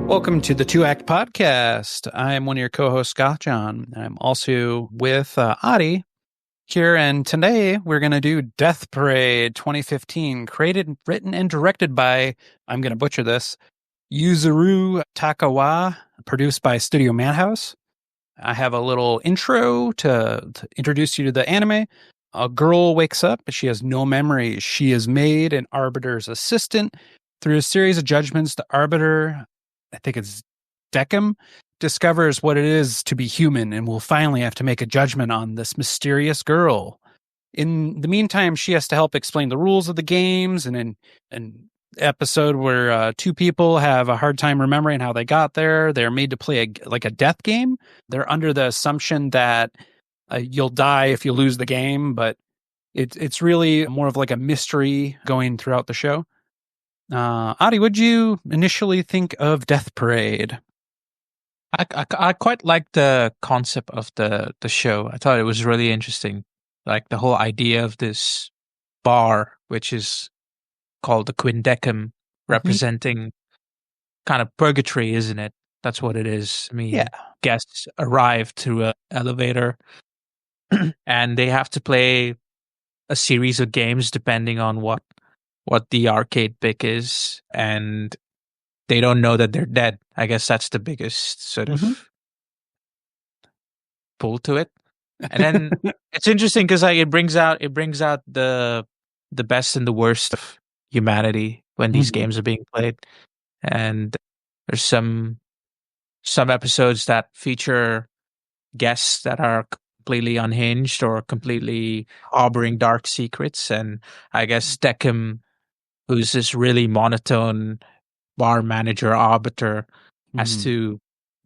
Welcome to the Two Act Podcast. I am one of your co-hosts, gothjon. I'm also with Adi here, and today we're going to do Death Parade 2015, created, written, and directed by, I'm going to butcher this, Yuzuru Takawa, produced by Studio Madhouse. I have a little intro to introduce you to the anime. A girl wakes up, but she has no memories. She is made an arbiter's assistant. Through a series of judgments, the arbiter, I think it's Decim, discovers what it is to be human and will finally have to make a judgment on this mysterious girl. In the meantime, she has to help explain the rules of the games, and in an episode where two people have a hard time remembering how they got there, they're made to play a death game. They're under the assumption that you'll die if you lose the game, but it's really more of like a mystery going throughout the show. Adi, what'd you initially think of Death Parade? I quite liked the concept of the show. I thought it was really interesting. Like the whole idea of this bar, which is called the Quindecim, representing kind of purgatory, isn't it? That's what it is. I mean, Yeah. guests arrive through an elevator and they have to play a series of games depending on what the arcade pick is, and they don't know that they're dead. I guess that's the biggest sort of pull to it. And then it's interesting because like it brings out the best and the worst of humanity when these games are being played. And there's some episodes that feature guests that are completely unhinged or completely harboring dark secrets. And I guess Decim, who's this really monotone bar manager arbiter, has to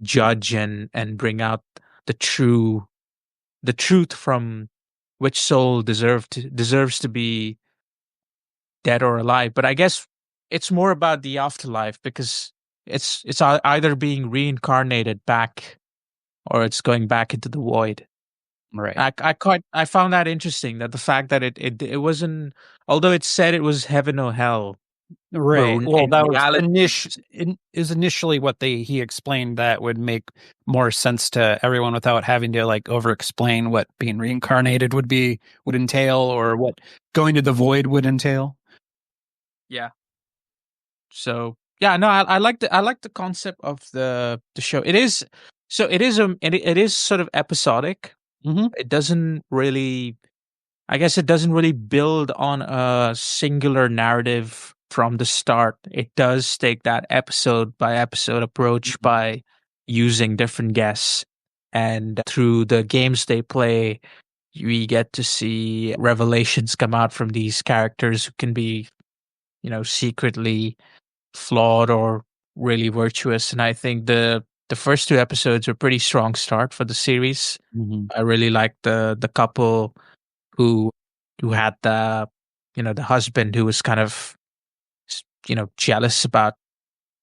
judge and bring out the truth from which soul deserves to be dead or alive. But I guess it's more about the afterlife, because it's either being reincarnated back or it's going back into the void. Right. I found that interesting, that the fact that it wasn't, although it said it was heaven or hell. Right. But Well, in that reality, is initially what he explained that would make more sense to everyone without having to like over explain what being reincarnated would entail, or what going to the void would entail. yeah. So yeah, no, I like the concept of the show. It is it is sort of episodic. It doesn't really, I guess it doesn't really build on a singular narrative from the start. It does take that episode by episode approach by using different guests, and through the games they play, we get to see revelations come out from these characters who can be, secretly flawed or really virtuous. And I think the first two episodes were a pretty strong start for the series. I really liked the couple who had the husband who was kind of jealous about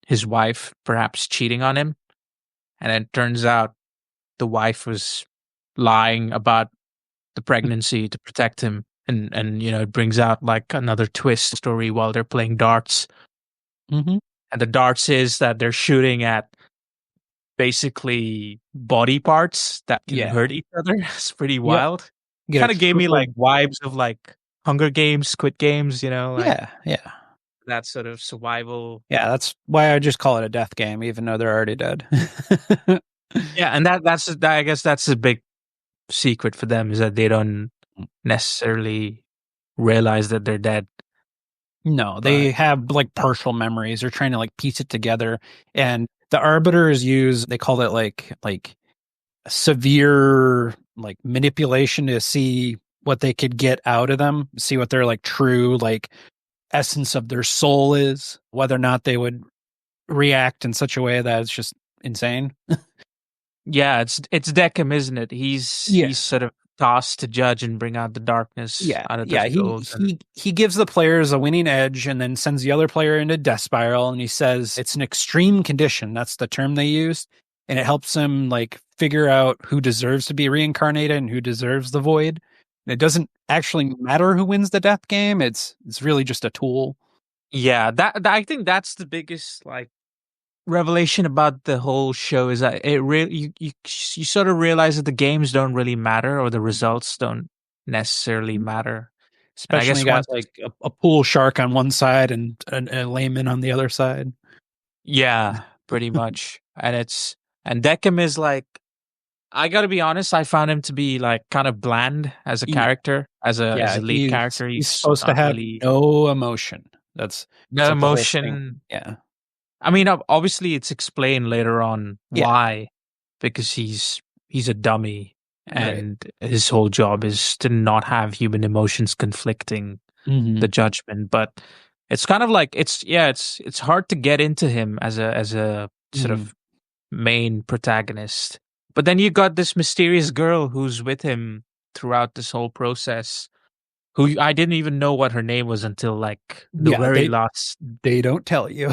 his wife perhaps cheating on him, and it turns out the wife was lying about the pregnancy to protect him, and it brings out like another twist story while they're playing darts. And the darts is that they're shooting at basically body parts that can hurt each other. It's pretty wild. Kind of gave me like vibes of like Hunger Games, Squid Games, Yeah. that sort of survival. Yeah, that's why I just call it a death game, even though they're already dead. Yeah, and I guess that's a big secret for them, is that they don't necessarily realize that they're dead. No, they have like partial memories. They're trying to like piece it together, and the arbiters they call it like severe like manipulation to see what they could get out of them, see what their like true like essence of their soul is, whether or not they would react in such a way that it's just insane. Yeah, it's Decim, isn't it? He's sort of tasked to judge and bring out the darkness out of their souls. He gives the players a winning edge and then sends the other player into death spiral, and he says it's an extreme condition. That's the term they use, and it helps them like figure out who deserves to be reincarnated and who deserves the void. And it doesn't actually matter who wins the death game. It's really just a tool. Yeah, that I think that's the biggest like revelation about the whole show is that it really you sort of realize that the games don't really matter or the results don't necessarily matter. And I Especially guess you got once, like a pool shark on one side and a layman on the other side. yeah, pretty much. And Decim is like, I gotta be honest, I found him to be like kind of bland as a Yeah, character, as yeah, a lead character. he's He's supposed to not have really no emotion. That's no like the whole thing. emotion. Yeah. I mean, obviously, it's explained later on Yeah. why, because he's a dummy, Right. and his whole job is to not have human emotions conflicting Hmm. the judgment. But it's kind of like it's hard to get into him as a sort Hmm. of main protagonist. But then you got this mysterious girl who's with him throughout this whole process, who I didn't even know what her name was until like the Yeah, very last. they don't tell you.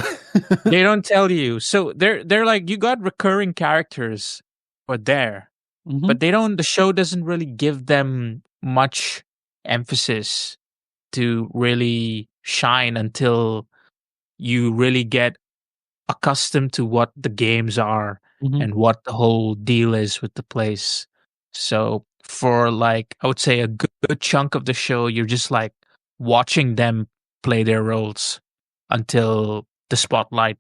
They don't tell you. So they're like you got recurring characters for there, Hmm. but they don't the show doesn't really give them much emphasis to really shine until you really get accustomed to what the games are Hmm. and what the whole deal is with the place. So for like I would say a good chunk of the show, you're just like watching them play their roles until the spotlight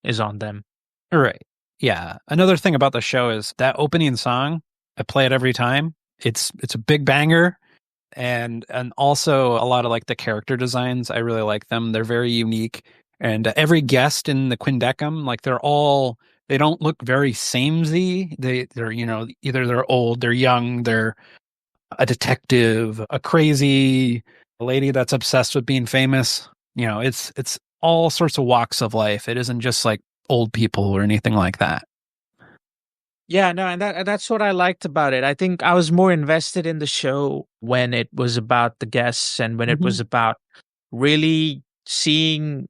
is on them. Right. Yeah. Another thing about the show is that opening song. I play it every time. It's a big banger, and also a lot of like the character designs. I really like them. They're very unique, and every guest in the Quindecim, like they don't look very samey. They're either they're old, they're young, they're a detective, a crazy lady that's obsessed with being famous. It's all sorts of walks of life. It isn't just like old people or anything like that. Yeah, no, and that's what I liked about it. I think I was more invested in the show when it was about the guests and when it Hmm. was about really seeing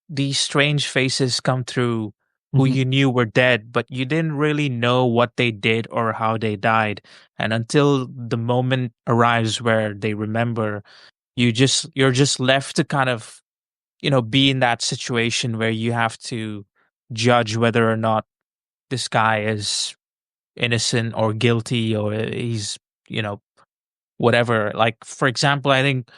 these strange faces come through who Hmm. you knew were dead, but you didn't really know what they did or how they died. And until the moment arrives where they remember, you're just left to kind of, be in that situation where you have to judge whether or not this guy is innocent or guilty or he's, you know, whatever. Like for example, I think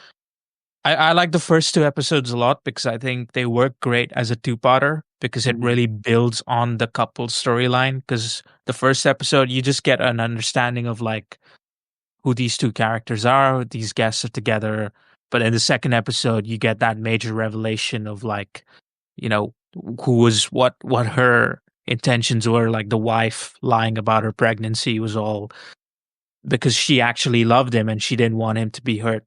I like the first two episodes a lot because I think they work great as a two-parter because it Hmm. really builds on the couple storyline. Because the first episode, you just get an understanding of like who these two characters are, these guests are together. But in the second episode, you get that major revelation of like, who was what her intentions were. Like the wife lying about her pregnancy was all because she actually loved him and she didn't want him to be hurt.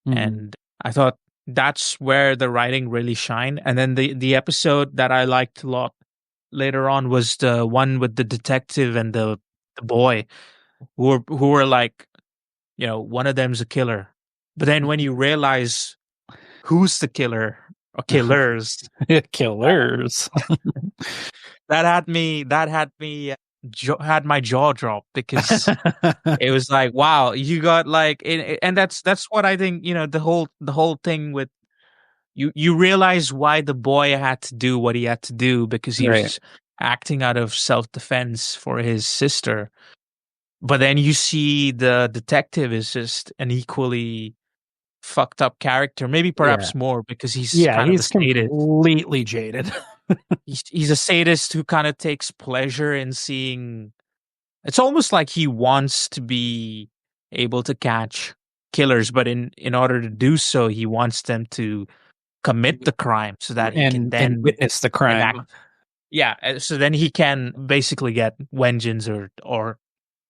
Hmm. And I thought that's where the writing really shined. And then the episode that I liked a lot later on was the one with the detective and the boy who were like, one of them's a killer. But then when you realize who's the killer or killers, Killers. had my jaw drop because it was like, wow, you got like, and that's what I think. The whole thing with you realize why the boy had to do what he had to do because he Right. was acting out of self defense for his sister. But then you see the detective is just an equally fucked up character, maybe Yeah. perhaps more because he's Yeah, kind of a he's sadist. completely jaded. He's a sadist who kind of takes pleasure in seeing. It's almost like he wants to be able to catch killers, but in order to do so, he wants them to commit the crime so that he can and then witness the enact. crime. Yeah, so then he can basically get vengeance or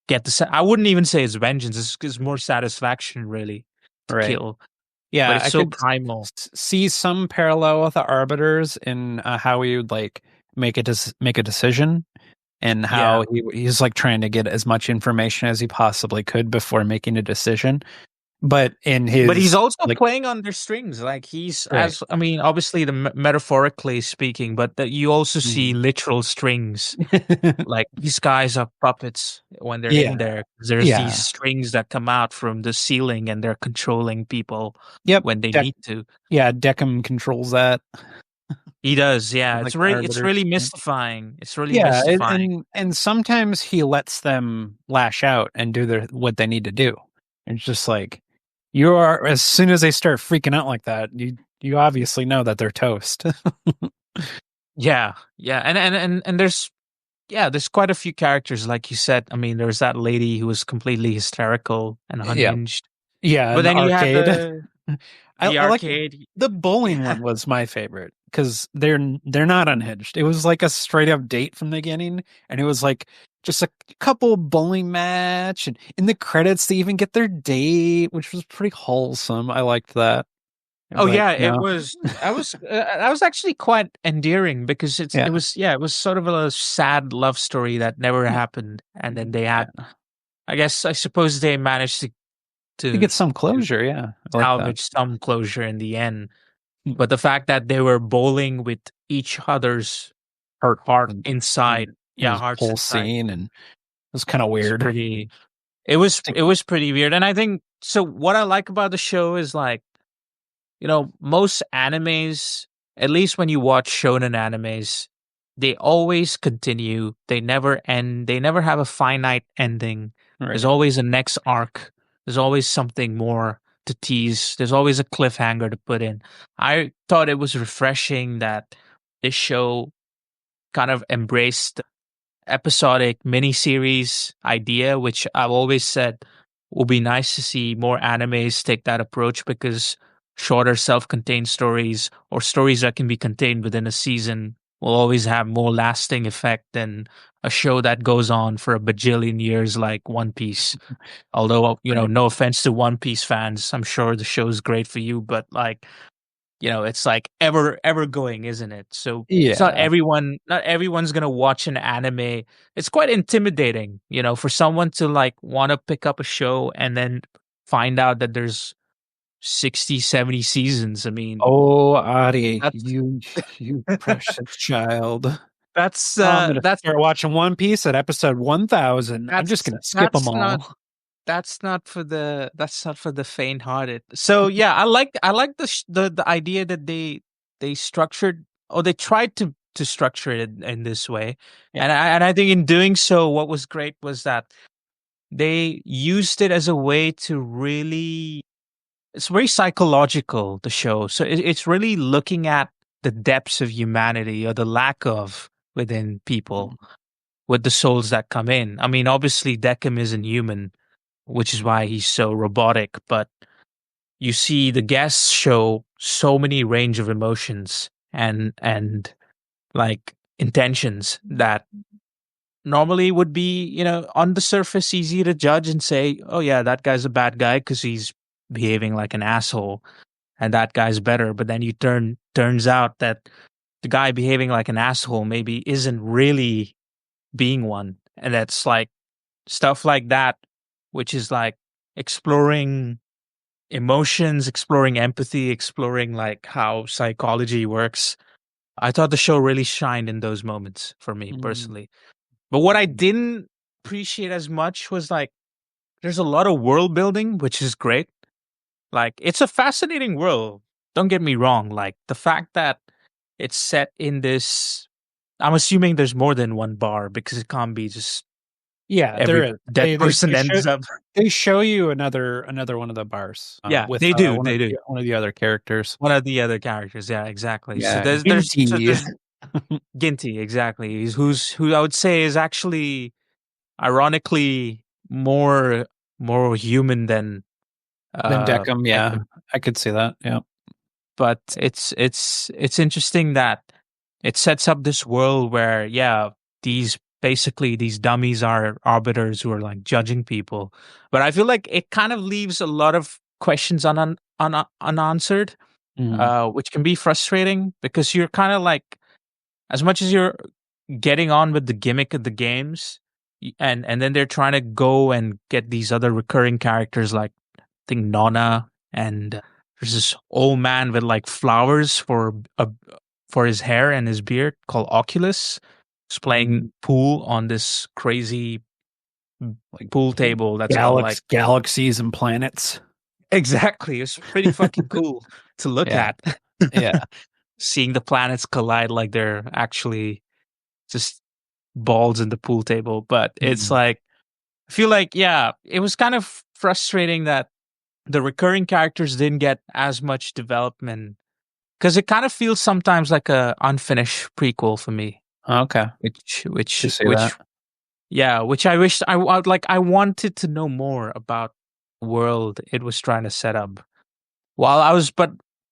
get I wouldn't even say it's vengeance. It's more satisfaction really to Right. kill, but Yeah, it's I so could primal. see some parallel with the arbiters in how he would like make a decision, and Yeah, how he's like trying to get as much information as he possibly could before making a decision. But in but he's his also like playing on their strings. Like he's right. as I mean, obviously the metaphorically speaking, but that you also see Mhm. literal strings. Like these guys are puppets when they're in Yeah. there. There's these Yeah. strings that come out from the ceiling, and they're controlling people Yep. when they need to. Yeah, Deckham controls that. He does, yeah. Like the It's arbiters. really Yeah. mystifying. It's really Yeah, mystifying. and sometimes he lets them lash out and do their what they need to do. It's just like you are as soon as they start freaking out like that, you obviously know that they're toast. Yeah, yeah, and there's there's quite a few characters, like you said. I mean, there's that lady who was completely hysterical and Yeah. unhinged. Yeah, But in the then you had arcade. the I like arcade. the bowling Yeah. one was my favorite because they're not unhinged. It was like a straight up date from the beginning, and it was like just a couple bowling match, and in the credits they even get their date, which was pretty wholesome. I liked that. Oh But yeah, you it know, was. I was actually quite endearing because it yeah, was it was sort of a sad love story that never yeah, happened, and then they had. yeah. I suppose they managed To to get some to closure, yeah, I like that. salvage some closure in the end. Hmm. But the fact that they were bowling with each other's heart And, inside, and yeah, this hearts whole inside, scene, and it was kind of was weird. pretty. Think- It was pretty weird, and I think so. What I like about the show is like, most animes, at least when you watch shonen animes, they always continue. They never end. They never have a finite ending. There's Right. always a next arc. There's always something more to tease. There's always a cliffhanger to put in. I thought it was refreshing that this show kind of embraced episodic miniseries idea, which I've always said will be nice to see more animes take that approach because shorter self-contained stories or stories that can be contained within a season will always have more lasting effect than a show that goes on for a bajillion years like One Piece. Although, Right. no offense to One Piece fans, I'm sure the show is great for you, but like it's like ever going, isn't it? So it's Yeah. not everyone's gonna watch an anime. It's quite intimidating, for someone to like want to pick up a show and then find out that there's 60, 70 seasons. I mean, Oh, Adi, that's you precious child. Oh, I'm gonna that's start watching One Piece at episode 1000. I'm just gonna skip them all. that's not for the faint-hearted. So yeah, I like the idea that they structured or they tried to structure it in this way, Yeah. and I think in doing so, what was great was that they used it as a way to really. It's very psychological, the show. So it's really looking at the depths of humanity or the lack of within people with the souls that come in. I mean, obviously, Decim isn't human, which is why he's so robotic. But you see, the guests show so many range of emotions and like intentions that normally would be, on the surface easy to judge and say, oh yeah, that guy's a bad guy because he's behaving like an asshole, and that guy's better. But then turns out that the guy behaving like an asshole maybe isn't really being one, and that's like stuff like that, which is like exploring emotions, exploring empathy, exploring like how psychology works. I thought the show really shined in those moments for me Mm. personally. But what I didn't appreciate as much was like there's a lot of world building, which is great. Like it's a fascinating world. Don't get me wrong. Like the fact that it's set in this, I'm assuming there's more than one bar because it can't be just Yeah, there every is. dead person ends up. They show you another one of the bars Yeah, with they do. They do. one of the other characters. One of the other characters. Yeah, exactly. So Yeah, there's Ginty. Ginty, exactly. Who I would say is actually ironically more human than Then Deckham. Yeah, Beckham. I could see that. Yeah. But it's interesting that it sets up this world where these dummies are arbiters who are like judging people. But I feel like it kind of leaves a lot of questions unanswered, Mm. which can be frustrating because you're kind of like, as much as you're getting on with the gimmick of the games, and then they're trying to go and get these other recurring characters like I think Nona, and there's this old man with like flowers for his hair and his beard called Oculus. He's Mm. playing pool on this crazy Like pool table that's got like galaxies and planets. exactly. It's pretty fucking cool to look Yeah. at. Yeah. seeing the planets collide like they're actually just balls in the pool table. But it's Mhm. like, I feel like, yeah, it was kind of frustrating that the recurring characters didn't get as much development because it kind of feels sometimes like a unfinished prequel for me. Okay, Which, to which, see that. which, yeah, which I wished like. I wanted to know more about the world it was trying to set up. While I was, but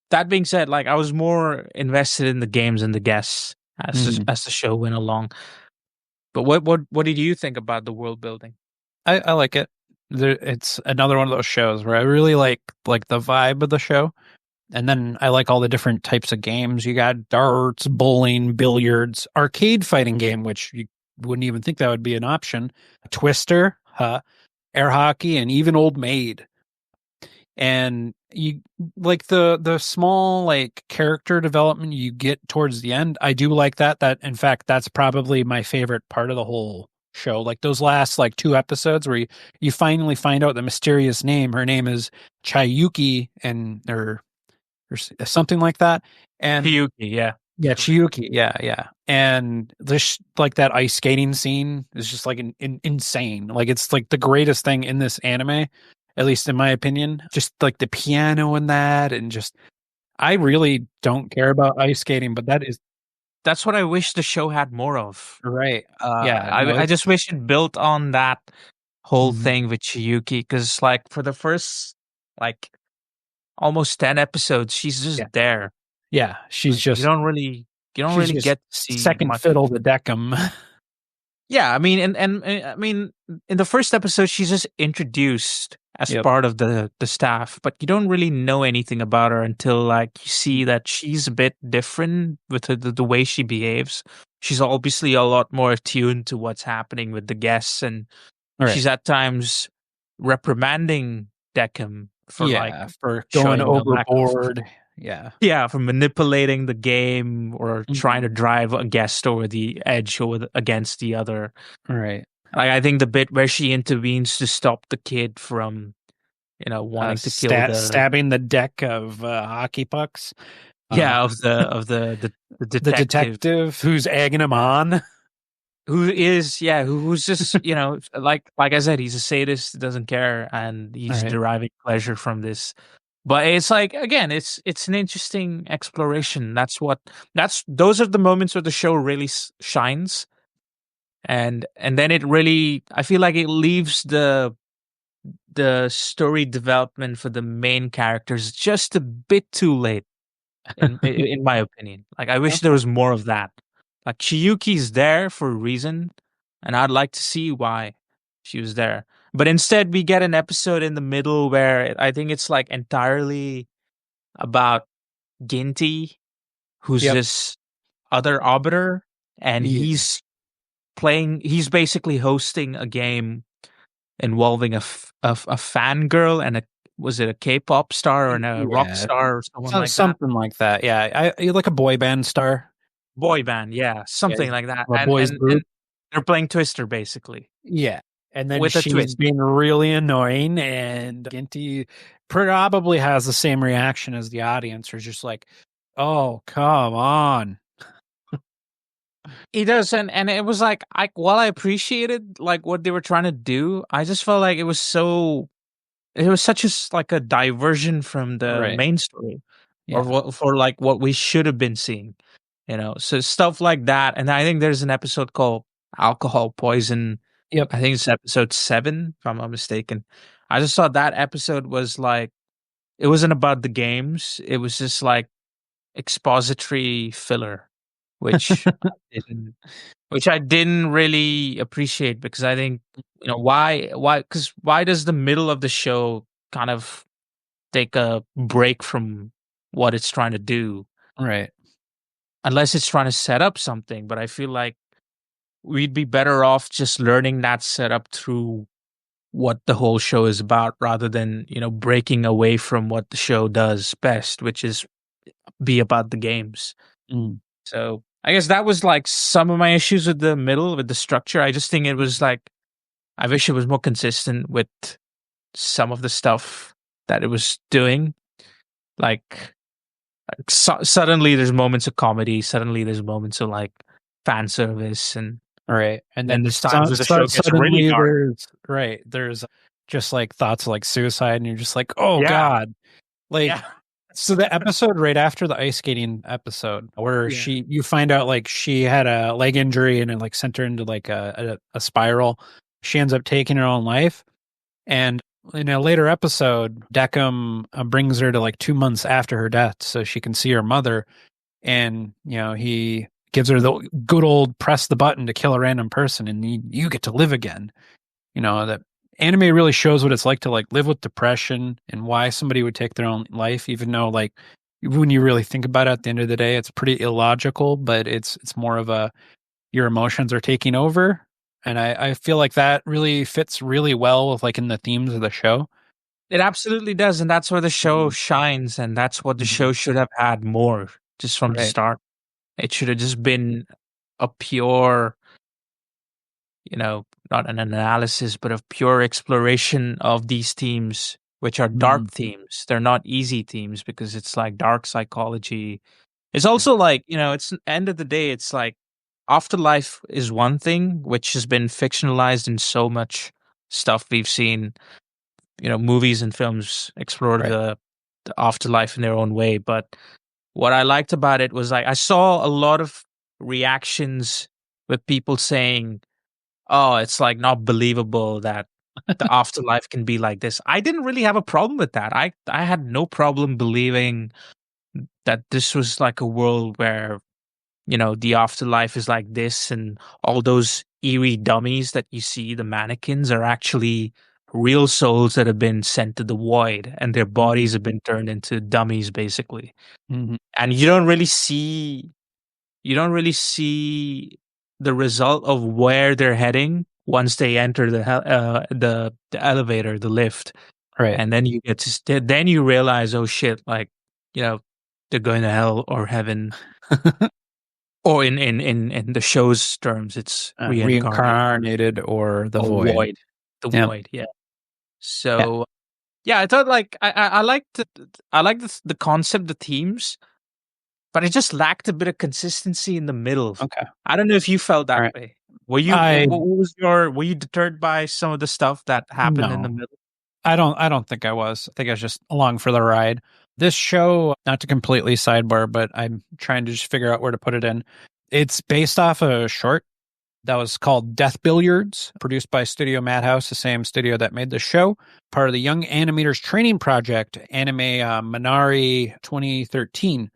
that being said, like I was more invested in the games and the guests Mhm. as the show went along. But what did you think about the world building? I like it. It's another one of those shows where I really like the vibe of the show, and then I like all the different types of games. You got darts, bowling, billiards, arcade fighting game, which you wouldn't even think that would be an option. Twister, air hockey, and even Old Maid. And you like the small like character development you get towards the end. I do like that. That in fact, that's probably my favorite part of the whole show. Like those last like two episodes where you finally find out the mysterious name. Her name is Chayuki, and or something like that. And Hiyuki, yeah, yeah, correct. Chiyuki, yeah. And this like that ice skating scene is just like insane. Like it's like the greatest thing in this anime, at least in my opinion. Just like the piano in that, and just I really don't care about ice skating, but that is That's what I wish the show had more of. right. Yeah, no, I just it's wish it built on that whole mhm. thing with Chiyuki because, like, for the first like almost 10 episodes, she's Yeah, just there. yeah. Like, you don't She's really just get to see second much. fiddle to Deckham. Yeah, I mean, and I mean, in the first episode, she's just introduced as Yep. part of the staff, but you don't really know anything about her until like you see that she's a bit different with the way she behaves. She's obviously a lot more attuned to what's happening with the guests, and All right. she's at times reprimanding Deckham for like Yeah, for going showing a lack of overboard. Yeah. yeah, for manipulating the game or trying Mhm. to drive a guest over the edge or against the other. All right. Like I think the bit where she intervenes to stop the kid from, wanting to kill the Stabbing the deck of hockey pucks. Uh, yeah of the the detective detective who's egging him on. who is who's just like I said, he's a sadist, doesn't care, and All he's right. deriving pleasure from this. But it's like again, it's an interesting exploration. That's those are the moments where the show really shines, and then it really I feel like it leaves the story development for the main characters just a bit too late in my opinion. Like I wish there Okay. was more of that. Like Chiyuki's there for a reason, and I'd like to see why she was there. But instead we get an episode in the middle where I think it's like entirely about Ginty, who's Yep. this other arbiter, and Yeah. he's basically hosting a game involving a fangirl and a was it a K-pop star and a rock Yeah. star or someone like that? Something like that. Yeah. I like a boy band star. Boy band, yeah, Yeah. something like that. A boys And group. they're playing Twister basically Yeah. And then with a she's twist. being really annoying, and Ginty probably has the same reaction as the audience, or just like, oh, come on. He does, and it was like while I appreciated like what they were trying to do, I just felt like it was such like a diversion from the Right. main story, or Yeah. for like what we should have been seeing. So stuff like that. And I think there's an episode called Alcohol Poison. Yep. I think it's episode 7, if I'm not mistaken. I just thought that episode was like, it wasn't about the games. It was just like expository filler, which didn't, which I didn't really appreciate because I think, because why does the middle of the show kind of take a break from what it's trying to do? Right. Unless it's trying to set up something, but I feel like we'd be better off just learning that setup through what the whole show is about rather than, breaking away from what the show does best, which is be about the games. Mm. So I guess that was like some of my issues with the middle, with the structure. I just think it was like, I wish it was more consistent with some of the stuff that it was doing. Like, Suddenly there's moments of comedy, suddenly there's moments of like fan service, and Right. And then then there's times where the show gets really suddenly dark. there's just like thoughts like suicide, and you're just like, oh Yeah, God. Like, yeah, so the episode right after the ice skating episode where yeah. you find out like she had a leg injury and it like sent her into like a spiral. She ends up taking her own life. And in a later episode, Deckham brings her to like 2 months after her death so she can see her mother. And, he gives her the good old press the button to kill a random person and you get to live again. That anime really shows what it's like to like live with depression and why somebody would take their own life, even though like when you really think about it at the end of the day, it's pretty illogical, but it's more of a your emotions are taking over. And I feel like that really fits really well with like in the themes of the show. It absolutely does, and that's where the show Mhm. shines, and that's what the Mhm. show should have had more just from the Right. start. It should have just been a pure, not an analysis, but a pure exploration of these themes, which are dark Mhm. themes. They're not easy themes because it's like dark psychology. It's Right. also like, it's end of the day, it's like Afterlife is one thing, which has been fictionalized in so much stuff we've seen. Movies and films explore Right. the afterlife in their own way. But what I liked about it was like I saw a lot of reactions with people saying, "Oh, it's like not believable that the afterlife can be like this." I didn't really have a problem with that. I had no problem believing that this was like a world where the afterlife is like this, and all those eerie dummies that you see, the mannequins, are actually real souls that have been sent to the void and their bodies Mhm. have been turned into dummies basically. Mhm. And you don't really see the result of where they're heading once they enter the elevator, the lift. Right. And then you get to then you realize, oh shit, like, you know they're going to hell or heaven, or in the show's terms, it's reincarnate Reincarnated or the or void. void. The Yeah. void, yeah. Yeah. So yeah, I thought like I liked the concept, the themes, but it just lacked a bit of consistency in the middle. Okay. I don't know if you felt All that right. way. I What was were you deterred by some of the stuff that happened in the no. middle? I don't think I was. I think I was just along for the ride. This show, not to completely sidebar, but I'm trying to just figure out where to put it in. It's based off a short that was called Death Billiards, produced by Studio Madhouse, the same studio that made the show, part of the Young Animators Training Project, Anime Minari 2013,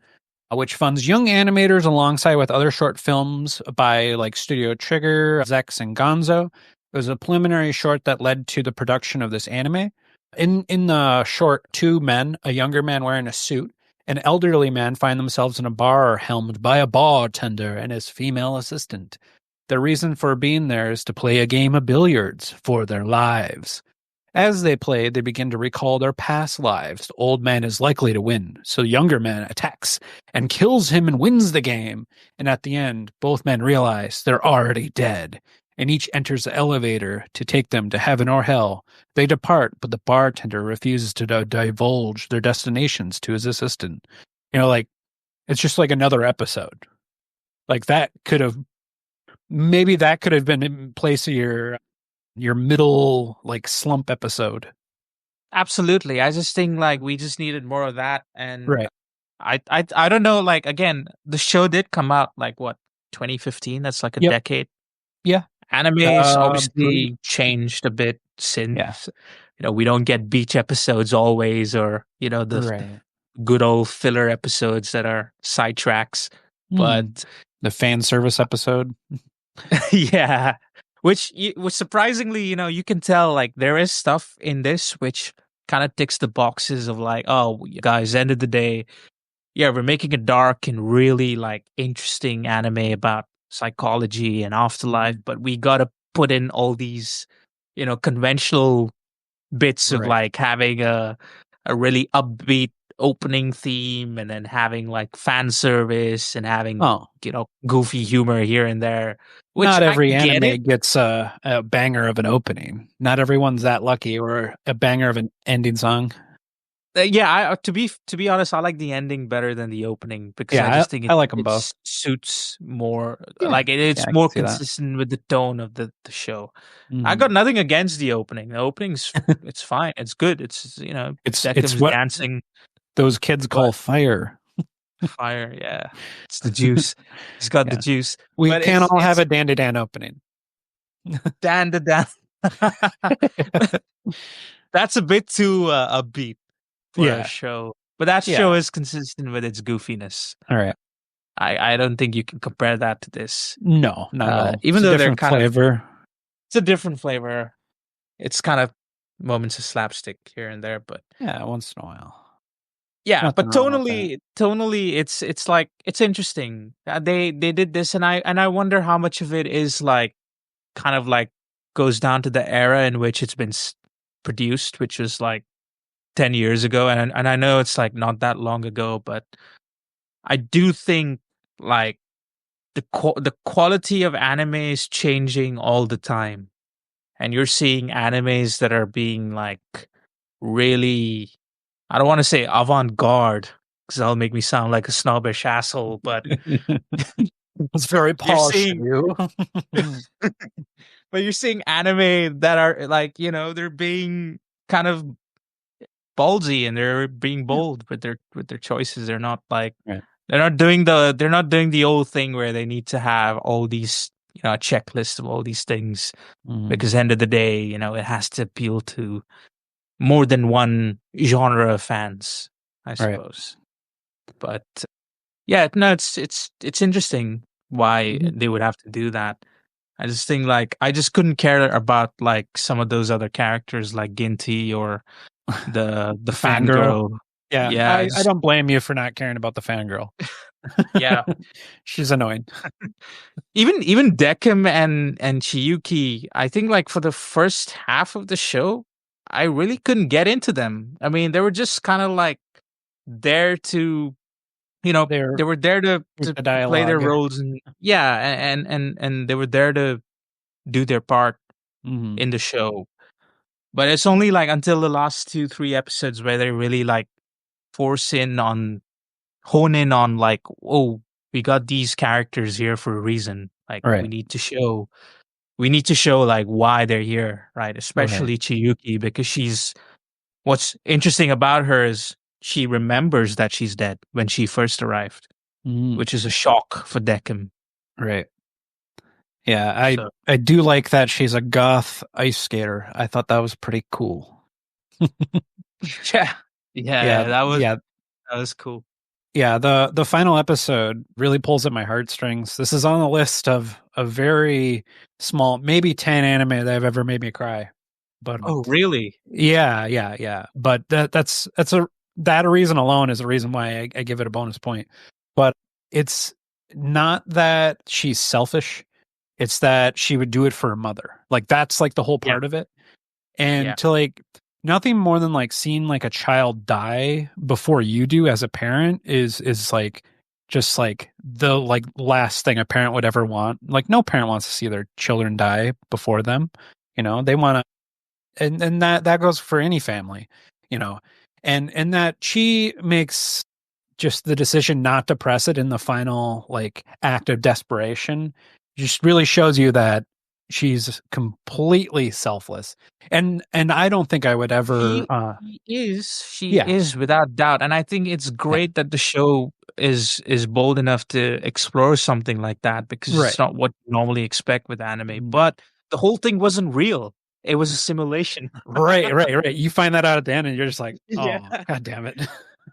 which funds young animators alongside with other short films by like Studio Trigger, Zex, and Gonzo. It was a preliminary short that led to the production of this anime. In the short, two men, a younger man wearing a suit, an elderly man, find themselves in a bar helmed by a bartender and his female assistant. The reason for being there is to play a game of billiards for their lives. As they play, they begin to recall their past lives. The old man is likely to win, so the younger man attacks and kills him and wins the game. And at the end, both men realize they're already dead, and each enters the elevator to take them to heaven or hell. They depart, but the bartender refuses to divulge their destinations to his assistant. Like, it's just like another episode. Like, maybe that could have been in place of your middle, like, slump episode. Absolutely. I just think like we just needed more of that. And Right. I don't know, like, again, the show did come out like what, 2015? That's like a Yep. decade. Yeah. Anime's Pretty. obviously changed a bit Yeah. since. We don't get beach episodes always, or the Right. good old filler episodes that are sidetracks. Hmm. But The fan service episode. yeah, which surprisingly, you can tell like there is stuff in this which kind of ticks the boxes of like, oh, guys, end of the day, yeah, we're making a dark and really like interesting anime about psychology and afterlife, Mhm. but we got to put in all these, conventional bits of Right. like having a really upbeat opening theme, and then having like fan service, and having Oh, goofy humor here and there, which not I every get it. anime gets a banger of an opening. Not everyone's that lucky, or a banger of an ending song. Yeah, to be honest, I like the ending better than the opening because I Yeah, just think I like them both. suits more. Yeah, Like it's yeah, I can more see that. consistent with the tone of the show. I got Mhm. nothing against the opening. The opening's it's fine. It's good. It's It's Deckham's what dancing, those kids but call fire. fire, yeah, it's the juice. He's got the Yeah, juice, we but can't all have it's a Dandy Dan opening. Dan the Dan. That's a bit too upbeat for a Yeah, show, but that show yeah. is consistent with its goofiness. All right. I don't think you can compare that to this. No, not at all. Even It's a though they're different kind of flavor. it's a different flavor. It's kind of moments of slapstick here and there, but Yeah, once in a while. yeah, Nothing but wrong with that. tonally, it's like it's interesting. They did this, and I wonder how much of it is like kind of like goes down to the era in which it's been produced, which was like 10 years ago, and I know it's like not that long ago, but I do think like the quality of anime is changing all the time, and you're seeing animes that are being like really, I don't want to say avant-garde because that'll make me sound like a snobbish asshole, but It's very you're polished of seeing you. but you're seeing anime that are like, they're being kind of ballsy and they're being Yeah. bold with their choices. They're not like Right. they're not doing the old thing where they need to have all these, a checklist of all these things Mhm. because end of the day, it has to appeal to more than one genre of fans, I Right. suppose. But yeah, no, it's interesting why Mhm. they would have to do that. I just think like I just couldn't care about like some of those other characters like Ginty or the The fangirl. fangirl. Yeah, Yeah, I don't blame you for not caring about the fangirl. yeah. She's annoying. Even Decim and Chiyuki, I think like for the first half of the show, I really couldn't get into them. I mean, they were just kind of like there to, They're they were there with to the play their dialogue. roles, and yeah, and they were there to do their part Mhm. in the show. But it's only like until the last 2, 3 episodes where they really like force in on hone in on like, oh, we got these characters here for a reason. Like Right. we need to show like why they're here, right? Right. Especially Chiyuki because she's what's interesting about her is she remembers that she's dead when she first arrived, Mhm. which is a shock for Decim. Right. Yeah, So I do like that she's a goth ice skater. I thought that was pretty cool. yeah, yeah, Yeah, that yeah, was cool. yeah. The final episode really pulls at my heartstrings. This is on the list of a very small, maybe 10 anime that have ever made me cry. But Oh, really? yeah, yeah, yeah. But that reason alone is a reason why I give it a bonus point. But it's not that she's selfish. It's that she would do it for her mother. Like that's like the whole Yeah, part of it. yeah. And to like nothing more than like seeing like a child die before you do as a parent is like just like the like last thing a parent would ever want. Like no parent wants to see their children die before them. They want to, and that goes for any family, you know. And that she makes just the decision not to press it in the final like act of desperation just really shows you that she's completely selfless. And I don't think I would ever She yeah, is without doubt, and I think it's yeah, great that the show is bold enough to explore something like that because it's right. not what you normally expect with anime. Mhm. But the whole thing wasn't real; it was a simulation. Right. You find that out at the end and you're just like, Yeah, oh god damn it.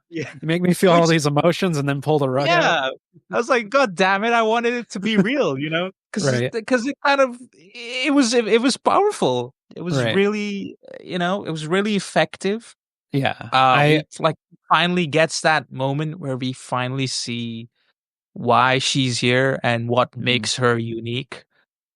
yeah. You make me feel all Which these emotions and then pull the rug out. yeah, I was like, God damn it! I wanted it to be real, Right, because it kind of it was powerful. It was right. really it was really effective. Yeah, I We like finally gets that moment where we finally see why she's here and what mhm, makes her unique.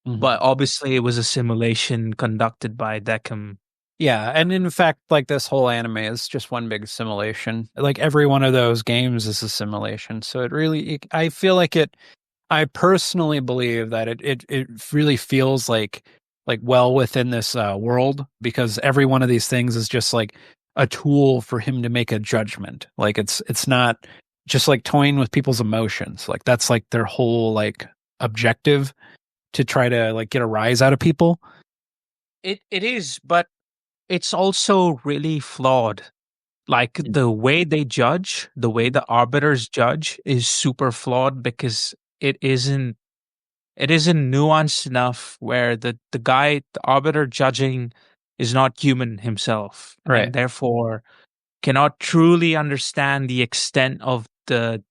But mhm. obviously, it was a simulation conducted by Decim. Yeah, and in fact, like this whole anime is just one big simulation. Like every one of those games is a simulation. So I feel like I personally believe that it really feels like well within this world because every one of these things is just like a tool for him to make a judgment. Like it's not just like toying with people's emotions. Like that's like their whole like objective to try to like get a rise out of people. It is, but it's also really flawed. Like the way they judge, the way the arbiters judge is super flawed because it isn't nuanced enough where the arbiter judging is not human himself Right. and therefore cannot truly understand the extent of the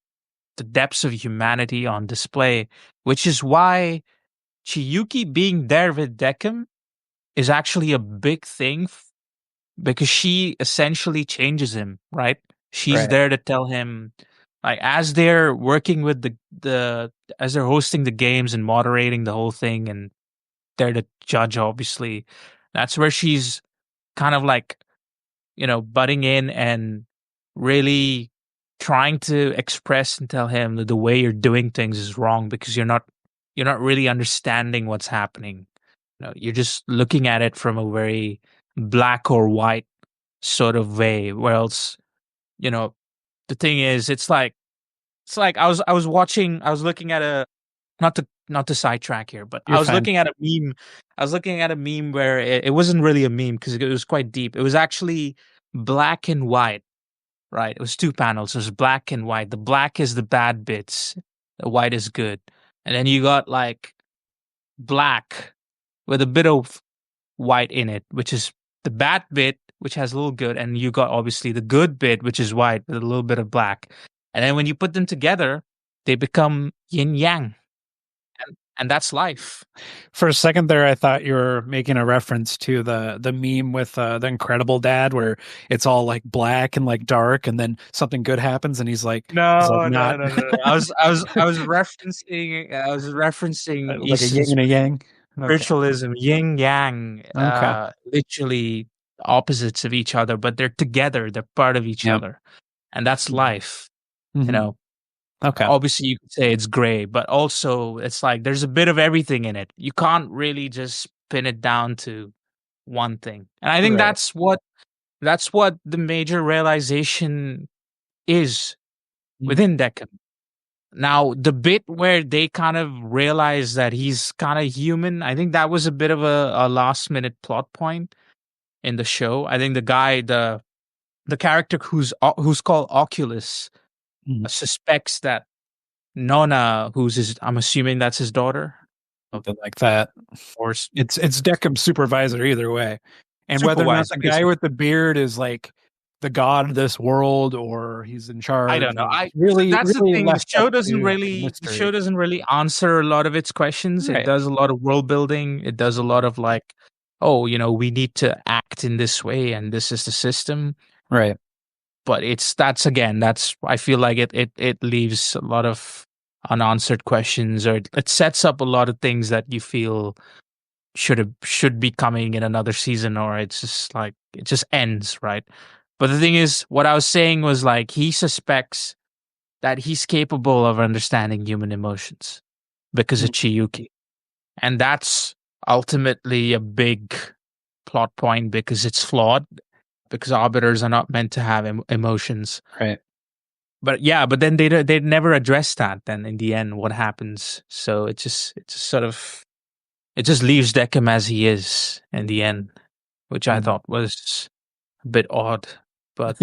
depths of humanity on display, which is why Chiyuki being there with Decim is actually a big thing because she essentially changes him, right? She's Right. there to tell him, like, as they're working with the as they're hosting the games and moderating the whole thing, and they're the judge, obviously. That's where she's kind of like, butting in and really trying to express and tell him that the way you're doing things is wrong because you're not really understanding what's happening. You're just looking at it from a very black or white sort of way. Whereas, you know, the thing is, it's like I was looking at a not to sidetrack here, but I You're was fine. looking at a meme. I was looking at a meme where it wasn't really a meme because it was quite deep. It was actually black and white, right? It was two panels. It was black and white. The black is the bad bits, the white is good. And then you got like black with a bit of white in it, which is the bad bit, which has a little good. And you got obviously the good bit, which is white with a little bit of black. And then when you put them together, they become yin yang. And that's life. For a second there, I thought you were making a reference to the meme with the Incredible Dad, where it's all like black and like dark, and then something good happens, and he's like No, no, no, not no, no. I was referencing like a yin Eastern and a yang. Okay. spiritualism, yin yang, Okay. literally opposites of each other, but they're together. They're part of each Yep. other, and that's life. You Hmm. know, Okay. obviously you could say it's gray, but also it's like there's a bit of everything in it. You can't really just pin it down to one thing, and I think Right. that's what the major realization is Mhm. within Deccan. Now, the bit where they kind of realize that he's kind of human, I think that was a bit of a last minute plot point in the show. I think the character who's called Oculus Mhm. suspects that Nona, I'm assuming that's his daughter, Something like that. or It's Deckham's supervisor either way. And whether or not supervisor. the Okay, guy so with the beard is like the god of this world or he's in I charge don't know. is So really, that's the really thing. The left up show doesn't to really the show mystery. doesn't really answer a lot of its questions. It Right. does a lot of world building. It does a lot of like, oh, we need to act in this way and this is the system. Right. But that's I feel like it leaves a lot of unanswered questions, or it sets up a lot of things that you feel should be coming in another season, or it's just like it just ends, right? But the thing is, what I was saying was like he suspects that he's capable of understanding human emotions because of Mhm. Chiyuki. And that's ultimately a big plot point because it's flawed, because arbiters are not meant to have emotions. Right. But yeah, but then they never address that. Then in the end, what happens? So it just sort of it just leaves Deckham as he is in the end, which I Mhm. thought was a bit odd. But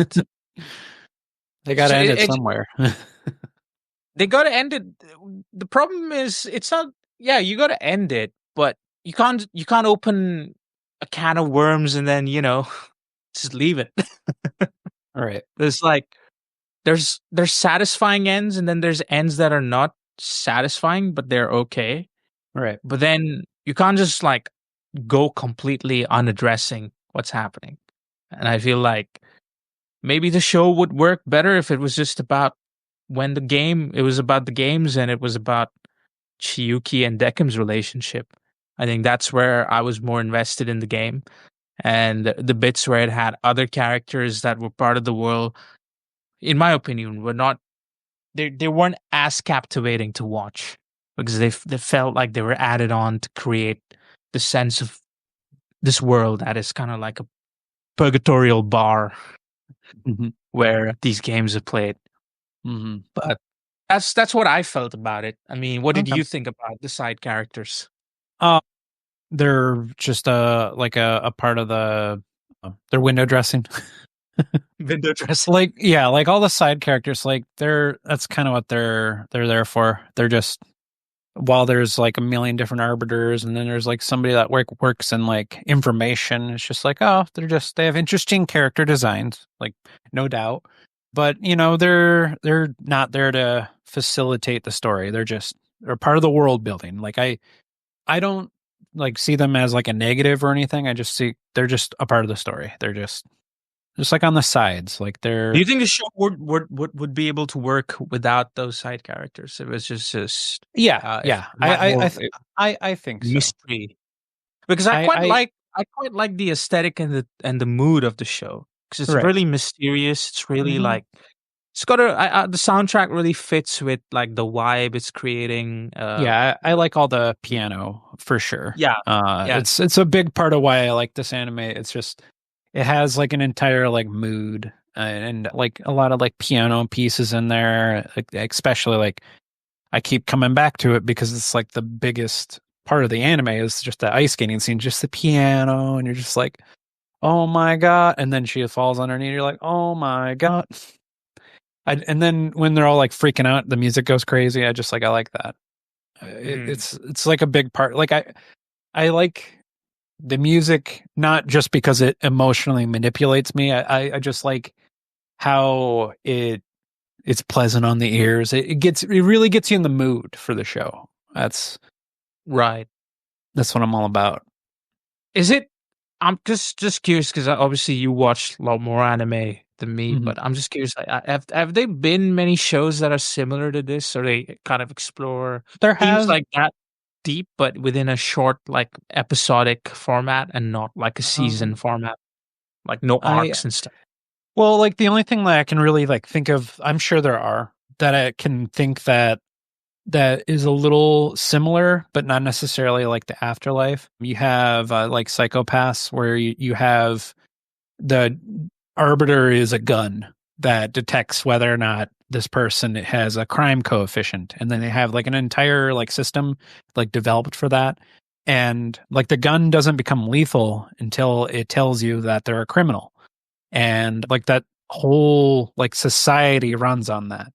They got so to end it it somewhere. they got to end it. The problem is, it's not. Yeah, you got to end it, but you can't open a can of worms and then just leave it. Right. There's like there's satisfying ends, and then there's ends that are not satisfying, but they're okay. Right. But then you can't just like go completely unaddressing what's happening. And I feel like maybe the show would work better if it was just about it was about the games, and it was about Chiyuki and Deckham's relationship. I think that's where I was more invested in the game, and the bits where it had other characters that were part of the world, in my opinion, were not they weren't as captivating to watch because they felt like they were added on to create the sense of this world that is kind of like a purgatorial bar. Mm-hmm. where these games are played. Mm-hmm. But that's what I felt about it. I mean, what did Okay. you think about the side characters? Uh, they're just like a part of the their window dressing. Window dressing. Like yeah, like all the side characters, like that's kind of what they're there for. They're just while there's like a million different arbiters, and then there's like somebody that works in like information. It's just like oh, they have interesting character designs, like no doubt. But they're not there to facilitate the story. They're part of the world building. Like I don't like see them as like a negative or anything. I just see they're just a part of the story. They're just like on the sides. Like Do they're you think the show would be able to work without those side characters? It was just yeah, if yeah. it had more I think so. mystery. Because I I quite like the aesthetic and the mood of the show because it's right. really mysterious. It's really Hmm. like it's got the soundtrack really fits with like the vibe it's creating. Yeah, I like all the piano for sure. Yeah, yeah, It's a big part of why I like this anime. It's just it has like an entire like mood and like a lot of like piano pieces in there, like, especially like I keep coming back to it because it's like the biggest part of the anime is just the ice skating scene, just the piano, and you're just like, oh my god, and then she falls underneath, you're like, oh my god. And then when they're all like freaking out, the music goes crazy. I like that. mm, It's like a big part. Like I like the music not just because it emotionally manipulates me. I just like how it's pleasant on the ears. It really gets you in the mood for the show. right. That's what I'm all about. Is it? I'm just curious because obviously you watch a lot more anime than me, Hmm. but I'm just curious. Have there been many shows that are similar to this, or they kind of explore There themes has like that deep, but within a short, like episodic format, and not like a season um format, like no I arcs and stuff? well like the only thing that I can really like think of, I'm sure there are that I can think that is a little similar, but not necessarily like the Afterlife. You have like Psychopaths, where you have the arbiter is a gun that detects whether or not this person has a crime coefficient, and then they have like an entire like system like developed for that. And like the gun doesn't become lethal until it tells you that they're a criminal, and like that whole like society runs on that.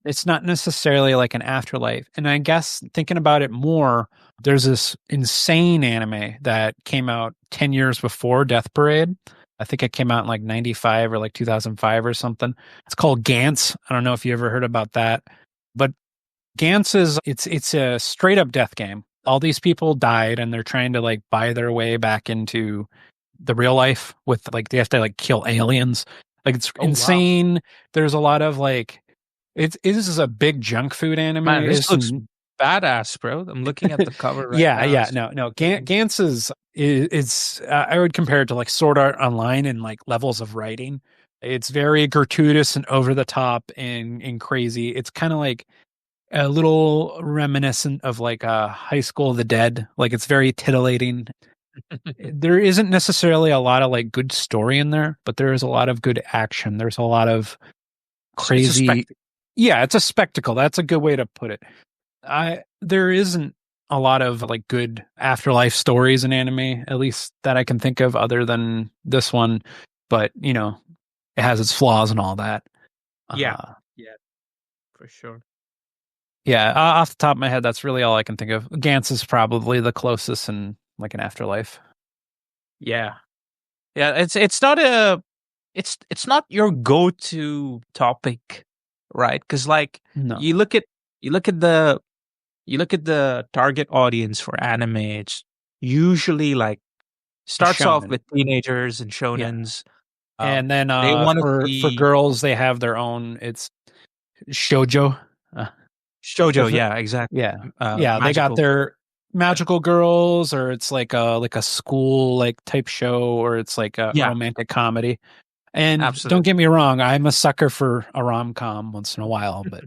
It's not necessarily like an afterlife. And I guess thinking about it more, there's this insane anime that came out 10 years before Death Parade. I think it came out in like 95 or like 2005 or something. It's called Gantz. I don't know if you ever heard about that, but Gantz is it's a straight up death game. All these people died and they're trying to like buy their way back into the real life with like they have to like kill aliens. Like it's Oh wow, insane. There's a lot of like this is a big junk food anime. man, this It's looks some badass, bro. I'm looking at the cover right yeah, now. yeah, no, no. Gantz is I would compare it to like Sword Art Online and like levels of writing. It's very gratuitous and over the top and crazy. It's kind of like a little reminiscent of like High School of the Dead. Like it's very titillating. There isn't necessarily a lot of like good story in there, but there is a lot of good action. There's a lot of It's a crazy. spectacle. Yeah, it's a spectacle. That's a good way to put it. I There isn't a lot of like good afterlife stories in anime, at least that I can think of, other than this one. But it has its flaws and all that. Yeah, Uh, yeah, for sure. yeah, off the top of my head, that's really all I can think of. Gantz is probably the closest in like an afterlife. Yeah, yeah. It's not a it's not your go-to topic, right? Because like No, you look at you look at the you look at the target audience for anime. It's usually like starts off shonen. with teenagers and Yeah. shonens. And then They want to for see girls they have their own, it's shoujo. Uh, shoujo. if it, Yeah, exactly. yeah. Yeah, they got Magical girl. their magical girls, or it's like a school like type show, or it's like a Yeah, romantic comedy. And don't absolutely. get me wrong, I'm a sucker for a rom-com once in a while, but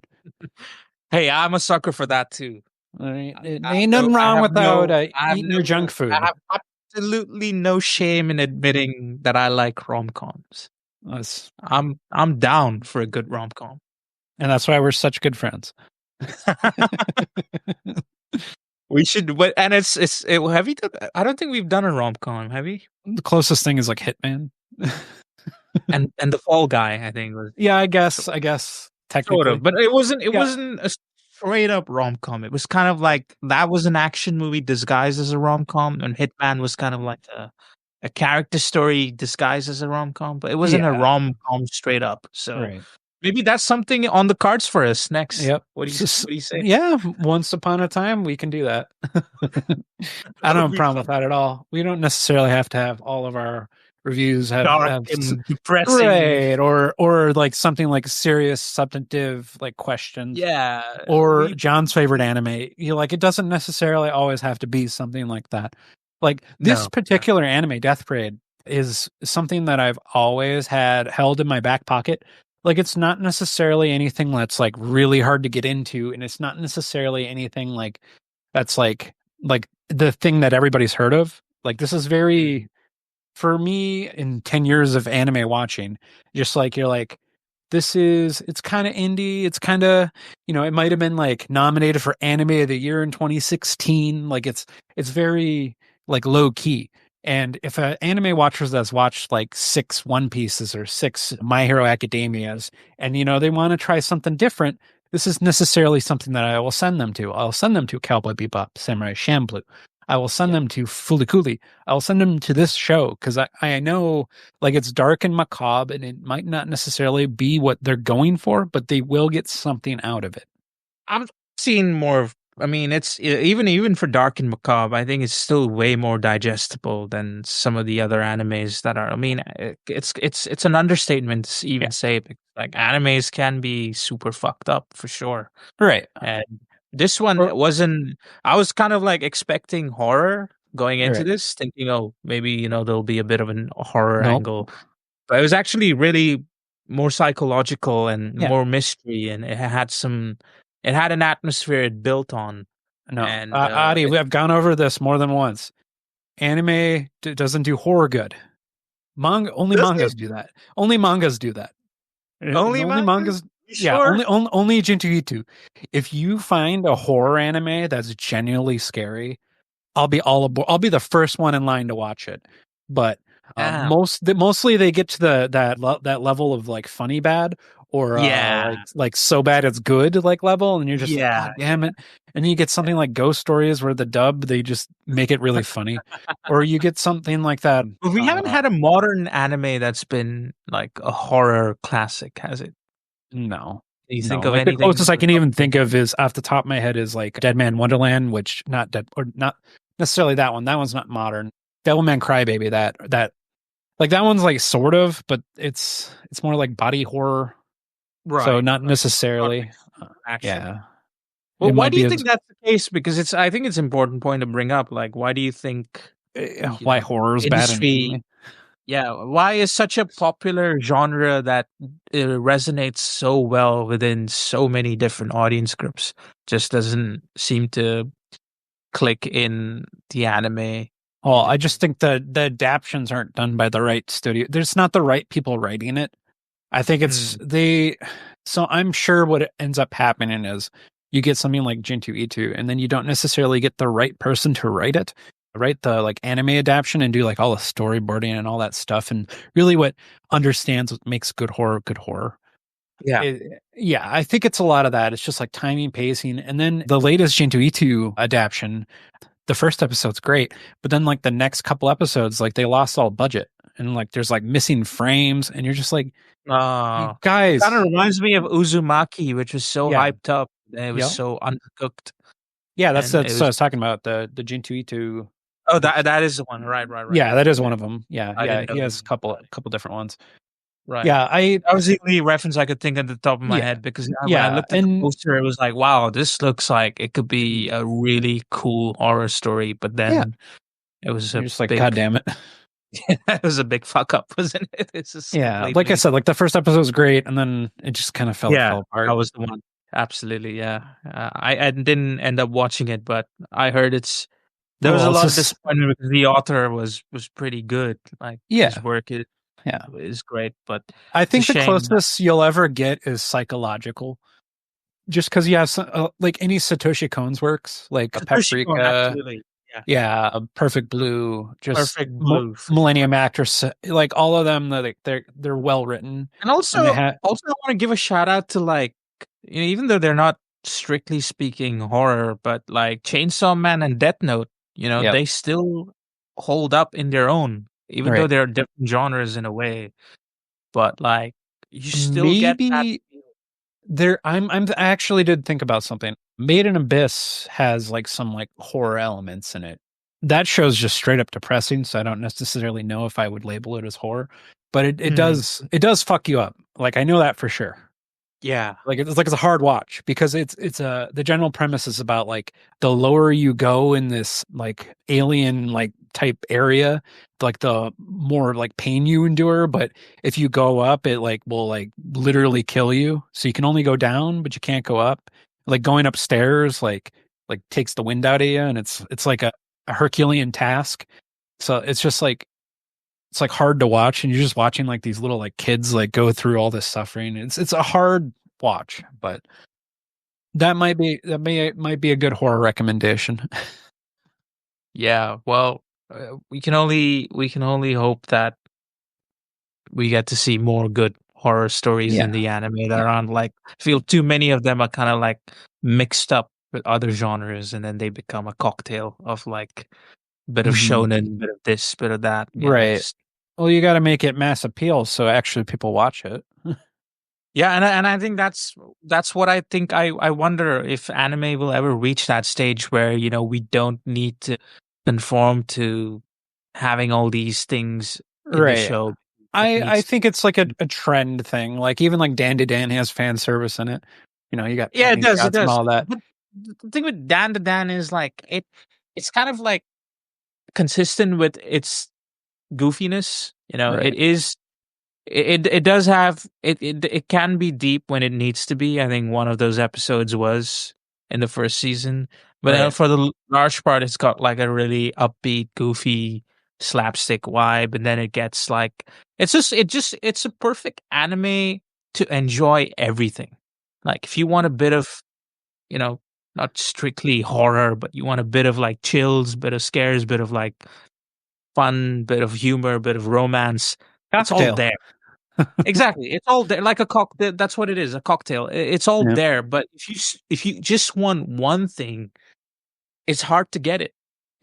Hey, I'm a sucker for that too. it ain't nothing wrong without eating your junk I food. have absolutely no shame in admitting that I like rom-coms. That's, I'm down for a good rom com. and that's why we're such good friends. We should, but and have you done? I don't think we've done a rom com, have we? The closest thing is like Hitman. And the Fall Guy, I think was Yeah, I guess sort of, technically. but it Yeah. wasn't a straight up rom com. It was kind of like that was an action movie disguised as a rom com, and Hitman was kind of like a character story disguised as a rom com, but it wasn't a Yeah. rom com straight up. So Right. maybe that's something on the cards for us next. Yep. What do you say? Yeah, once upon a time we can do that. I That don't would have a be problem fun. with that at all. We don't necessarily have to have all of our reviews Dark and depressing. right, or like something like serious substantive like questions, Yeah, or we John's favorite anime. You like it doesn't necessarily always have to be something like that. Like this no. particular anime, Death Parade, is something that I've always had held in my back pocket. Like it's not necessarily anything that's like really hard to get into, and it's not necessarily anything like that's like the thing that everybody's heard of. Like this is Mm. very for me in 10 years of anime watching, just like you're like it's kind of indie, it's kind of, it might have been like nominated for anime of the year in 2016. Like it's very like low key. And if an anime watcher that's watched like 6 One Pieces or 6 My Hero Academias, and they want to try something different, this is necessarily something that I will send them to. I'll send them to Cowboy Bebop, Samurai Champloo. I will send Yeah. them to Fulikuli. I'll send them to this show because I know like it's dark and macabre and it might not necessarily be what they're going for, but they will get something out of it. I'm seeing more of. I mean, even for Dark and Macabre, I think it's still way more digestible than some of the other animes that are. I mean, it's an understatement to Yeah. even say like animes can be super fucked up for sure. Right. And this one Or wasn't. I was kind of like expecting horror going into right. this, thinking, oh, maybe there'll be a bit of an horror Nope. angle, but it was actually really more psychological and Yeah. more mystery, and it had an atmosphere it built on, No. and Adi, we have gone over this more than once. Anime doesn't do horror good. Manga only does it mangas do that. Only mangas do that. only Only manga? mangas. You Yeah, sure? only Jintu Itu. If you find a horror anime that's genuinely scary, I'll be all aboard. I'll be the first one in line to watch it. But Damn. mostly they get to that level of like funny bad or Yeah, like so bad it's good like level, and you're just like, yeah, God damn it. And then you get something like Ghost Stories where the dub they just make it really funny, or you get something like that. but we haven't had a modern anime that's been like a horror classic, has it? No. Can you No, think of like the anything closest off I the can top even of your think of is off the top of my head is like Dead Man Wonderland, which not dead or not necessarily that one. That one's not modern. Devilman Crybaby, that like that one's like sort of, but it's more like body horror. So right, not right. Not necessarily. action. Yeah, Well, it why might do you be think that's the case? Because I think it's an important point to bring up. Like, why do you think, why horror is bad in industry, anime. yeah, why is such a popular genre that resonates so well within so many different audience groups just doesn't seem to click in the anime Well, I industry? just think the adaptions aren't done by the right studio. There's not the right people writing it. I think it's Mm, they. So I'm sure what ends up happening is you get something like Jintu Itu, and then you don't necessarily get the right person to write it, write the like anime adaptation and do like all the storyboarding and all that stuff, and really what understands what makes good horror good horror. yeah. Yeah, I think it's a lot of that. It's just like timing, pacing, and then the latest Jintu Itu adaptation. The first episode's great, but then like the next couple episodes, like they lost all budget, and like there's like missing frames, and you're just like, you It kind of guys, reminds me of Uzumaki, which was so yeah, hyped up and it was yeah, so undercooked, yeah. That's and it that's what I was. was talking about the Jintu Itu. Oh, that is the one. Right, right, right. Yeah, that is Okay, one of them. Yeah, I yeah. didn't know He there has was a couple another. couple different ones. Right. Yeah, That was the only reference I could think at the top of my yeah, head because when I yeah, looked at the and poster, it was like, wow, this looks like it could be a really cool horror story. But yeah. then it was You're a just like, God big, damn it. it was a big fuck up, wasn't it? It's just Yeah, like I completely. said, like the first episode was great, and then it just kind of Yeah, fell that apart. was the one. Absolutely, yeah. I didn't end up watching it, but I heard there was a Well, it's lot of just disappointment because the author was pretty good. Like his yeah. work is. Yeah. is great, but I it's a think the shame that closest you'll ever get is psychological. Just because you have like any Satoshi Kon's works, like a Satoshi Kon, Paprika, absolutely. Yeah. yeah, a Perfect Blue, just Perfect Blue for sure. Millennium Actress, like all of them, they're well written, And and they also, have I want to give a shout out to like, even though they're not strictly speaking horror, but like Chainsaw Man and Death Note, yep, they still hold up in their own, even though right. they're different genres in a way. But like, you still get that. Maybe I actually did think about something. Made in Abyss has like some like horror elements in it. That show's just straight up depressing, so I don't necessarily know if I would label it as horror, but Mm, it does fuck you up. Like I know that for sure. yeah. Like it's a hard watch because the general premise is about like the lower you go in this like alien like type area, like the more like pain you endure. But if you go up, it like will like literally kill you. So you can only go down, but you can't go up. Like going upstairs like takes the wind out of you, and it's like a Herculean task. So it's like hard to watch, and you're just watching like these little like kids like go through all this suffering. It's a hard watch, but might be a good horror recommendation. Yeah. Well, we can only hope that we get to see more good horror stories Yeah. in the anime that Yeah. aren't like, I feel too many of them are kind of like mixed up with other genres, and then they become a cocktail of like bit of Hmm. shonen, bit of this, bit of that. Right. Just Well, you got to make it mass appeal so actually people watch it. yeah, and I think that's what I think. I wonder if anime will ever reach that stage where we don't need to conform to having all these things in the Right. show. It I needs think it's like a trend thing. Like even like Dan to Dan has fan service in it. You know, you got Yeah, it panty does. It shots and does. all that. But the thing with Dan to Dan is like it's kind of like consistent with its goofiness. It Right. is. It does have it can be deep when it needs to be. I think one of those episodes was in the first season, but Right. for the large part, it's got like a really upbeat, goofy slapstick vibe, and then it gets like it's a perfect anime to enjoy everything. Like if you want a bit of you know not strictly horror, but you want a bit of like chills, bit of scares, bit of like fun, bit of humor, bit of romance. It's all Cocktail. there. Exactly, it's all there, like a that's what it is, a cocktail. It's all Yeah. there, but if you just want one thing, it's hard to get it,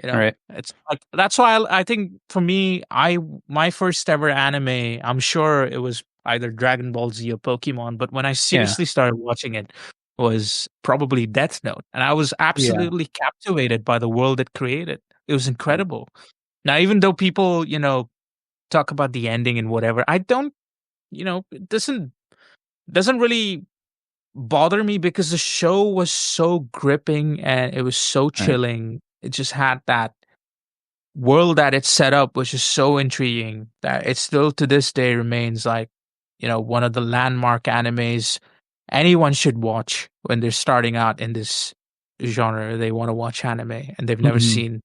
Right. It's like that's why I think for me, my first ever anime, I'm sure it was either Dragon Ball Z or Pokemon, but when I Yeah. seriously started watching it was probably Death Note, and I was Yeah. absolutely captivated by the world it created. It was Right. incredible. Now, even though people, talk about the ending and whatever, I don't it doesn't really bother me because the show was so gripping and it was so Right. chilling. It just had that world that it set up, which is so intriguing that it still to this day remains like, one of the landmark animes anyone should watch when they're starting out in this genre. They want to watch anime and they've never Mhm. seen.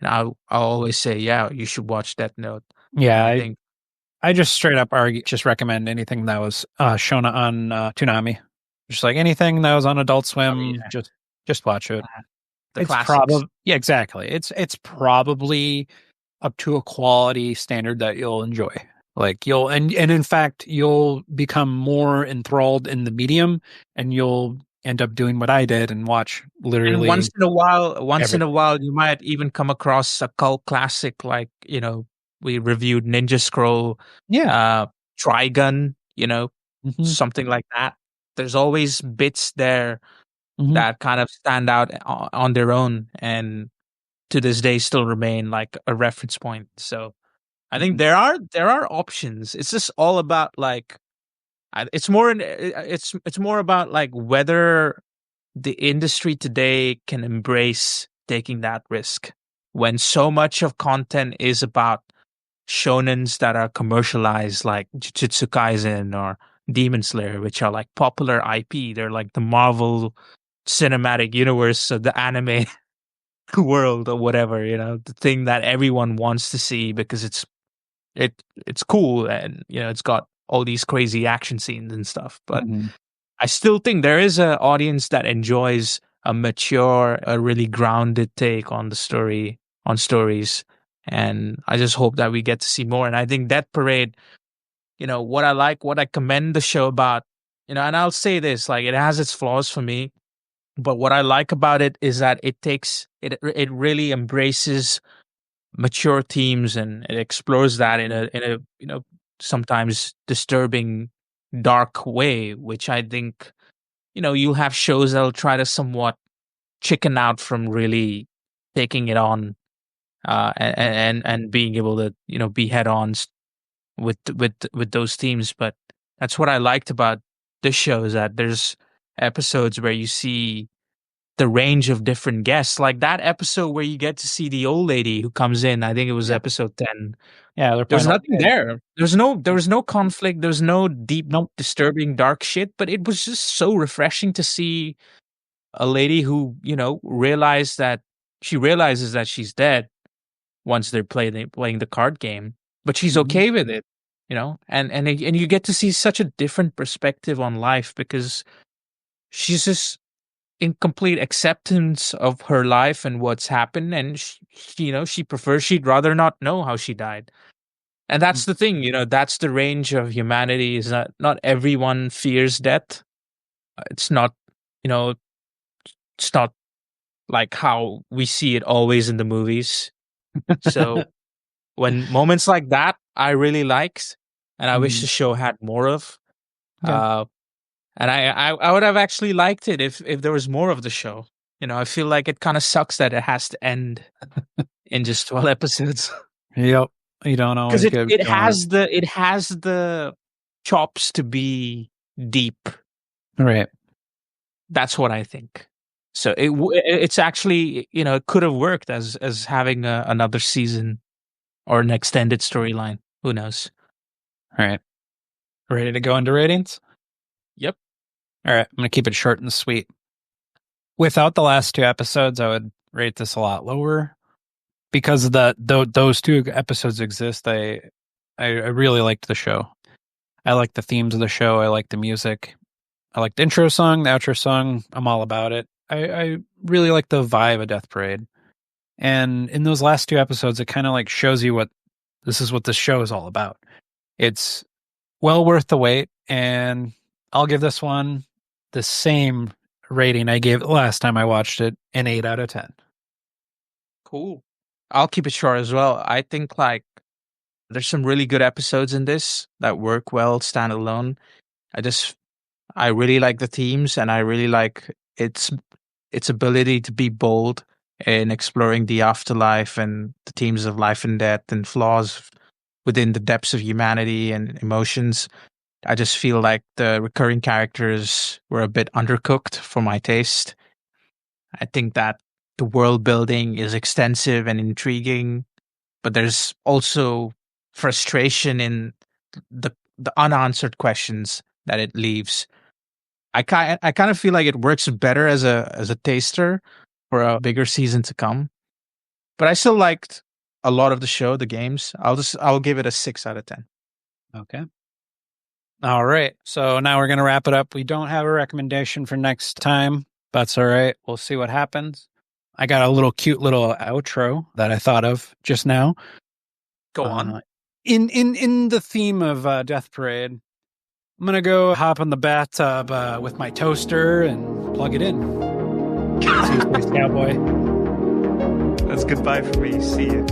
And I'll always say, yeah, you should watch Death Note. And Yeah, I think, I just straight up argue, just recommend anything that was shown on Toonami. Just like anything that was on Adult oh Swim, yeah, just watch it. the It's classics. probably yeah, exactly. It's probably up to a quality standard that you'll enjoy. Like and in fact you'll become more enthralled in the medium, and you'll end up doing what I did and watch And literally once in a everything. while, you might even come across a cult classic like, we reviewed Ninja Scroll, Yeah. uh, Trigun, Hmm. something like that. There's always bits there Hmm. that kind of stand out on their own and to this day still remain like a reference point. So I think Hmm. there are options. It's just all about like it's more about like whether the industry today can embrace taking that risk when so much of content is about shonens that are commercialized like Jujutsu Kaisen or Demon Slayer, which are like popular IP. They're like the Marvel cinematic universe of the anime world or whatever, the thing that everyone wants to see because it's it's cool, and it's got all these crazy action scenes and stuff. But Mm-hmm. I still think there is an audience that enjoys a mature, a really grounded take on stories. And I just hope that we get to see more. And I think Death Parade, what I commend the show about, and I'll say this, like, it has its flaws for me, but what I like about it is that it really embraces mature themes, and it explores that in a sometimes disturbing, dark way, which I think, you'll have shows that'll try to somewhat chicken out from really taking it on, and being able to be head on with those themes. But that's what I liked about this show, is that there's episodes where you see the range of different guests, like that episode where you get to see the old lady who comes in. I think it was Yeah. episode 10. Yeah, they're There's playing nothing there. There was no conflict. There's no deep, disturbing, dark shit. But it was just so refreshing to see a lady who realizes that she's dead once they're playing the card game, but she's Mhm. okay with it. And you get to see such a different perspective on life, because she's just in complete acceptance of her life and what's happened, and she'd rather not know how she died. And that's the thing, that's the range of humanity, is that not everyone fears death. It's not, you know, it's not like how we see it always in the movies. So when moments like that, I really liked, and I wish Mhm. the show had more of. Yeah. Uh, and I would have actually liked it if there was more of the show. I feel like it kind of sucks that it has to end in just 12 episodes, Yep. You don't because always it get what it you want. has the chops to be deep. Right. That's what I think. So it's actually, it could have worked as having another season or an extended storyline. Who knows? Right. Ready to go into ratings? Yep. All right. I'm going to keep it short and sweet. Without the last two episodes, I would rate this a lot lower because those two episodes exist. I really liked the show. I like the themes of the show. I like the music. I like the intro song, the outro song. I'm all about it. I really like the vibe of Death Parade. And in those last two episodes, it kind of like shows you what this show is all about. It's well worth the wait, and I'll give this one the same rating I gave it last time I watched it, an 8 out of 10. Cool. I'll keep it short as well. I think, like, there's some really good episodes in this that work well standalone. I really like the themes, and I really like its ability to be bold in exploring the afterlife and the themes of life and death and flaws within the depths of humanity and emotions. I just feel like the recurring characters were a bit undercooked for my taste. I think that the world building is extensive and intriguing, but there's also frustration in the unanswered questions that it leaves. I kind of feel like it works better as a taster for a bigger season to come. But I still liked a lot of the show, the games. I'll give it a 6 out of 10. Okay. All right. So now we're going to wrap it up. We don't have a recommendation for next time. That's all right. We'll see what happens. I got a little cute little outro that I thought of just now. Go on. In the theme of Death Parade, I'm going to go hop in the bathtub with my toaster and plug it in. See you, Space Cowboy. That's goodbye for me. See you.